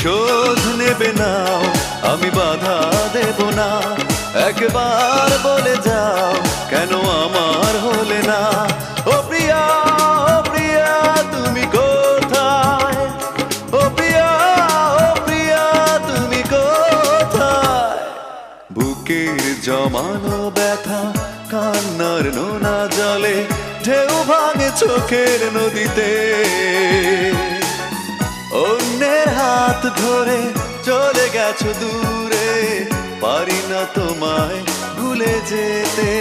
প্রতিশোধ নেবে নাও, আমি বাধা দেব না। একবার বলে যাও কেন আমার হলে না। ও প্রিয়া, ও প্রিয়া তুমি কোথায়? ও প্রিয়া, ও প্রিয়া তুমি কোথায়? বুকের জমানো ব্যথা কান্নার নোনা জলে ঢেউ ভাঙে চোখের নদীতে। অন্যের হাত ধরে চলে গেছো দূরে, পারি না তোমায় ভুলে যেতে।